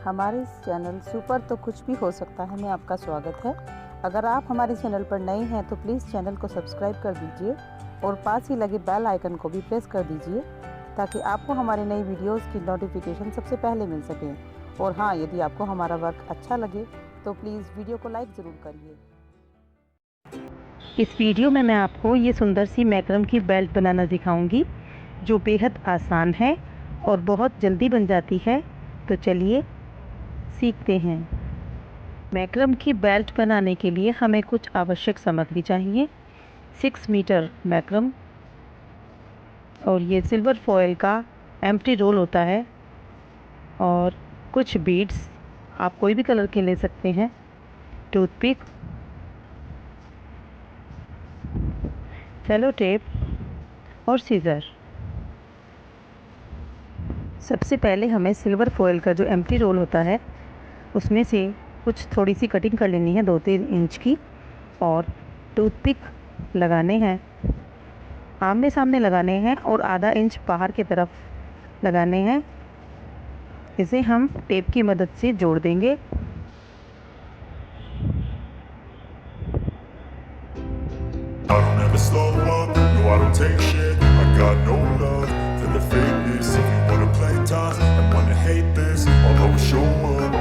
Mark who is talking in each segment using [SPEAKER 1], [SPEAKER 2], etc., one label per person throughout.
[SPEAKER 1] हमारे इस channel super तो कुछ भी हो सकता है में आपका स्वागत है। अगर आप हमारे चैनल पर नए हैं तो प्लीज़ चैनल को सब्सक्राइब कर दीजिए और पास ही लगे बेल आइकन को भी प्रेस कर दीजिए ताकि आपको हमारी नई वीडियोस की नोटिफिकेशन सबसे पहले मिल सके। और हाँ, यदि आपको हमारा वर्क अच्छा लगे तो प्लीज़ वीडियो को लाइक ज़रूर करिए। इस वीडियो में मैं आपको ये सुंदर सी मैक्रम की बेल्ट बनाना दिखाऊंगी जो बेहद आसान है और बहुत जल्दी बन जाती है। तो चलिए सीखते हैं। मैक्रम की बेल्ट बनाने के लिए हमें कुछ आवश्यक सामग्री चाहिए। 6 मीटर मैक्रम, और ये सिल्वर फॉयल का एम्प्टी रोल होता है, और कुछ बीड्स आप कोई भी कलर के ले सकते हैं, टूथपिक, सेलो टेप और सीज़र। सबसे पहले हमें सिल्वर फॉयल का जो एम्प्टी रोल होता है उसमें से कुछ थोड़ी सी कटिंग कर लेनी है 2-3 इंच की, और टूथपिक लगाने हैं, आमने सामने लगाने हैं और आधा इंच बाहर की तरफ लगाने हैं। इसे हम टेप की मदद से जोड़ देंगे।
[SPEAKER 2] I don't ever slow up, no I don't take shit. I got no love for the fakeness. If you wanna play tough and wanna hate this, I'll always show up.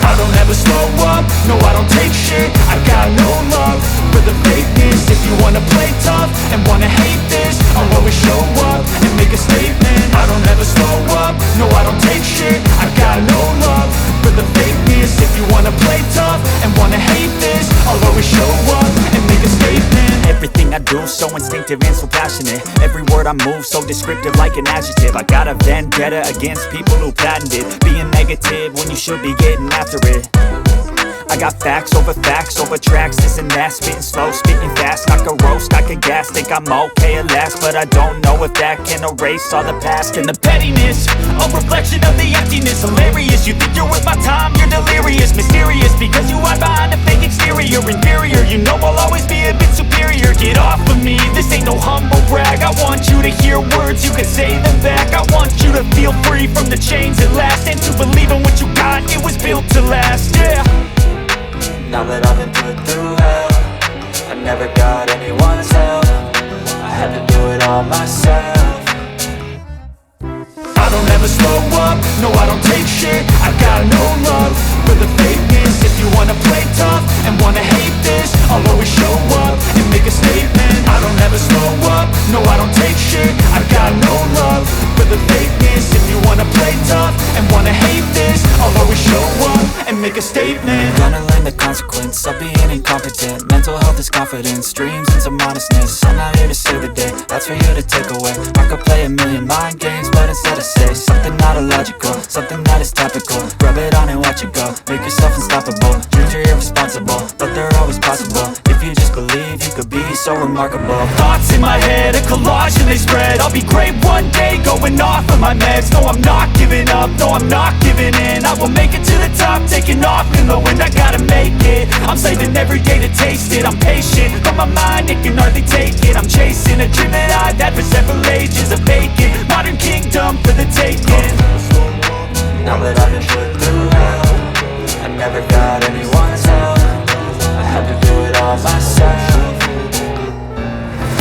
[SPEAKER 2] I don't ever slow up, no I don't take shit. I got no love for the fakeness. If you wanna play tough and wanna hate this, I'll always show up and make a statement. I don't ever slow up, no I don't take shit. I got no love for the fakeness. If you wanna play tough and wanna hate this, I'll always show up and make a statement. Everything I do so instinctive and so passionate. Every word I move so descriptive like an adjective. I got a vendetta against people who patented being negative when you should be getting after it. I got facts over tracks, this and that, spitting slow, spitting fast, I could roast, I could gas, think I'm okay at last, but I don't know if that can erase all the past and the pettiness, a reflection of the emptiness, hilarious, you think you're worth my time, you're delirious, mysterious, because you hide behind a fake exterior, inferior, you know I'll always be a bit superior, get off of me, this ain't no humble brag, I want you to hear words, you can say them back, I want you to feel free from the chains at last, and to believe in what you got, it was built to last, yeah.
[SPEAKER 3] Now that I've been put through hell, I never got anyone's help, I had to do it all myself.
[SPEAKER 2] I don't ever slow up, no I don't take shit. I got no love for the fakeness. If you wanna play tough and wanna hate this, I'll always show up and make a statement. I don't ever slow up, no I don't take shit. I got no love for the fakeness. If you wanna play tough and wanna hate this, I'll always show up and make a statement.
[SPEAKER 3] Gonna learn the consequence of being incompetent. Mental health is confidence, dreams and some honestness. I'm not here to save the day, that's for you to take away. I could play a million mind games, but instead I say something not illogical, something that is topical. Rub it on and watch it go, make yourself unstoppable. Dreams are irresponsible, but they're always possible. If you just believe, you could be so remarkable.
[SPEAKER 2] Thoughts in my head, a collage and they spread. I'll be great one day, going off of my meds. No, I'm not giving up, no, I'm not giving in. I will make it to the top, taking off in the wind. I gotta make it, I'm saving every day to taste it. I'm patient, but my mind, it can hardly take it. I'm chasing a dream that I've had for several ages. A vacant, modern kingdom for the taking.
[SPEAKER 3] Now that I've been put through hell, I never got anyone's help, I had to do it all myself.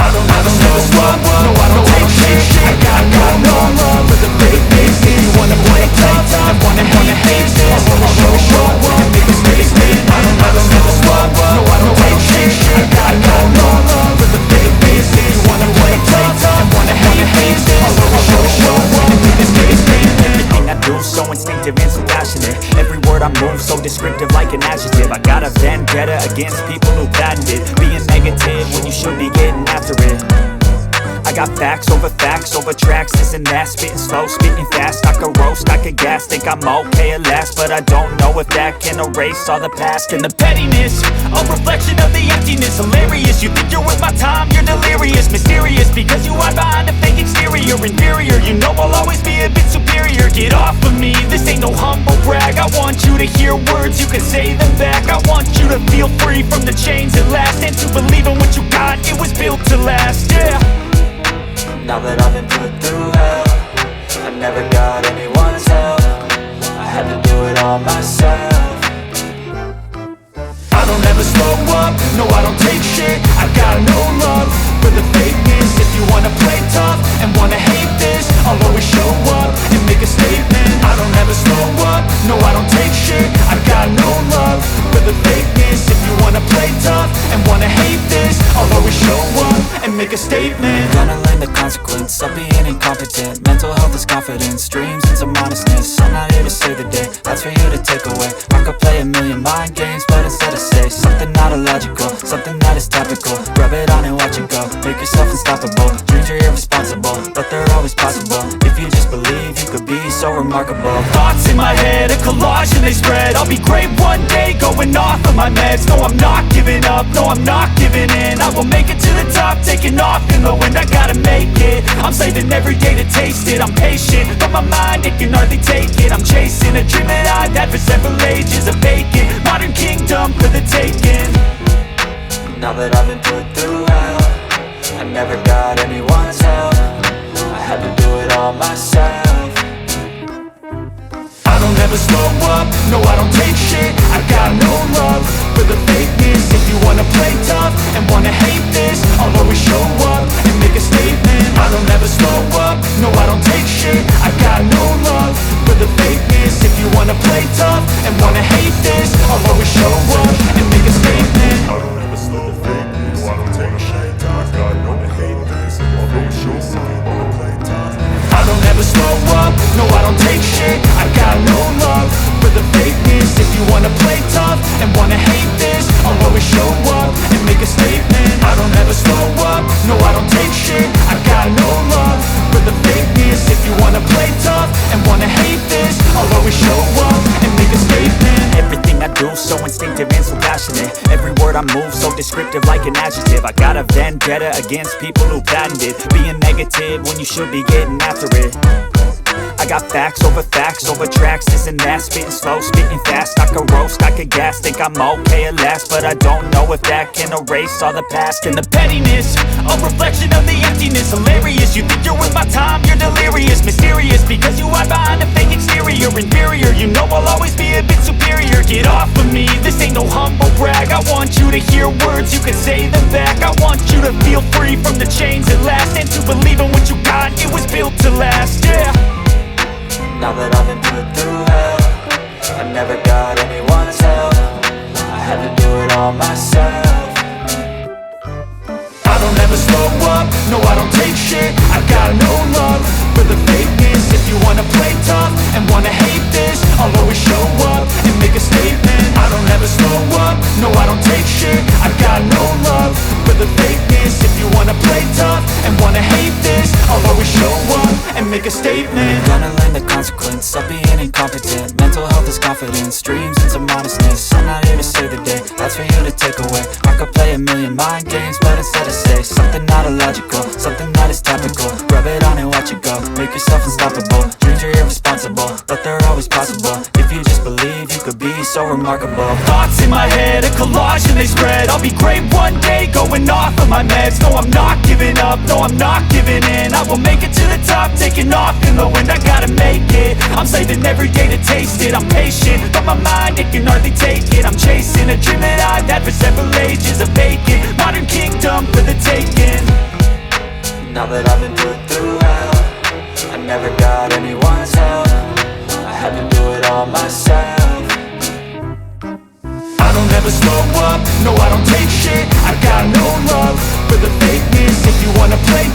[SPEAKER 2] I don't ever slow up, no I don't take shit. I got no love for the fakeness. If you wanna play tough and wanna hate this, I'll always show up and make a statement. I don't ever slow up, no I don't take shit. I got no love for the fakeness. If you wanna play tough and wanna hate this, I'll always show up and make a statement.
[SPEAKER 4] Everything I do so instinctive and so passionate. Every word I move so descriptive like an adjective. I got a vendetta against people who patented being negative when you should be getting after it. I got facts over tracks, this and that, spitting slow, spitting fast, I could roast, I could gas, think I'm okay at last, but I don't know if that can erase all the past and the
[SPEAKER 2] pettiness, a reflection of the emptiness, hilarious, you think you're worth my time, you're delirious, mysterious, because you hide behind a fake exterior, inferior, you know I'll always be a bit superior, get off of me, this ain't no humble brag, I want you to hear words, you can say them back, I want you to feel free from the chains at last, and to believe in what you got, it was built to last, yeah.
[SPEAKER 3] Now that I've been put through hell, I never got anyone's help, I had to do it all myself.
[SPEAKER 4] I don't ever slow up, no I don't take shit. I got no love for the fakeness. If you wanna play tough and wanna hate this, I'll always show up and make a statement. I don't ever slow up, no I don't take shit. I got no love for the fakeness. If you wanna play tough and wanna hate this, I'll always show up and make a statement.
[SPEAKER 3] Gonna learn the consequence of being incompetent. Mental health is confidence, dreams and some honestness. I'm not here to save the day, that's for you to take away. I could play a million mind games, but instead I say something not illogical, something that is topical. Rub it on and watch it go, make yourself unstoppable. Dreams are irresponsible, but they're always possible. If you just believe, you could be so remarkable.
[SPEAKER 4] Thoughts in my head, a collage and they spread. I'll be great one day, going off of my meds. No, I'm not giving up, no, I'm not giving in. I will make it to the top, taking off in the wind. I gotta make it, I'm saving every day to taste it. I'm patient, but my mind, it can hardly take it. I'm chasing a dream that I've had for several ages. A vacant, modern kingdom for the taking.
[SPEAKER 3] Now that I've been put through hell, I never got anyone's help. I had to do it all myself.
[SPEAKER 4] I don't ever slow up, no I don't take shit. I got no love for the fakeness. If you wanna play tough and wanna hate this, I'll always show up and make a statement. I don't ever slow up, no I don't take shit. I got no love for the fakeness. If you wanna play tough and wanna hate this, I'll always show up and make a statement.
[SPEAKER 2] I don't ever slow the fakeness. No, I don't take shit. I got no hate this. I'll always show up, wanna play tough.
[SPEAKER 4] I don't ever slow up, no I don't take shit. I got no love for the fakeness. If you wanna play tough and wanna hate this, I'll always show up and make a statement. I don't ever slow up, no I don't take shit. I got no love for the fakeness. If you wanna play tough and wanna hate this, I'll always show up and make a statement. Everything I do so instinctive and so passionate. Every word I move so descriptive like an adjective. I got a vendetta against people who patented being negative when you should be getting after it. I got facts over tracks, this and that. Spitting slow, spitting fast, I could roast, I could gas. Think I'm okay at last, but I don't know if that can erase all the past. And the pettiness, a reflection of the emptiness. Hilarious, you think you're worth my time, you're delirious. Mysterious, because you hide behind a fake exterior. Inferior, you know I'll always be a bit superior. Get off of me, this ain't no humble brag. I want you to hear words, you can say them back. I want you to feel free from the chains at last, and to believe in what you got, it was built to last, yeah.
[SPEAKER 3] Now that I've been put through hell, I never got anyone's help. I had to do it all myself.
[SPEAKER 4] I don't ever slow up, no I don't take shit. I got no love for the fakeness. If you wanna play tough and wanna hate this, I'll always show up and make a statement. I don't ever slow up, no I don't take shit. I got no love for the fakeness. If you wanna play tough and wanna hate this, I'll always show up and make a statement.
[SPEAKER 3] Gonna learn the consequence of being incompetent. Mental health is confidence, dreams and some honestness. I'm not here to save the day, that's for you to take away. I could play a million mind games, but instead I say something not illogical, something that is topical. Rub it on and watch it go, make yourself unstoppable. Dreams are irresponsible, but they're always possible. If you just believe, you could be so remarkable.
[SPEAKER 4] Thoughts in my head, a collage and they spread. I'll be great one day, going off of my meds. No, I'm not giving up, no, I'm not giving in. I will make it to the top, taking off in the wind. I gotta make it, I'm saving every day to taste it. I'm patient, but my mind, it can hardly take it. I'm chasing a dream that I've had for several ages. A vacant, modern kingdom for the taking.
[SPEAKER 3] Now that I've been put through hell, I never got anyone's help. I had to do it all myself.
[SPEAKER 4] I don't ever slow up, no I don't take shit. I got no love for the fakeness. If you wanna play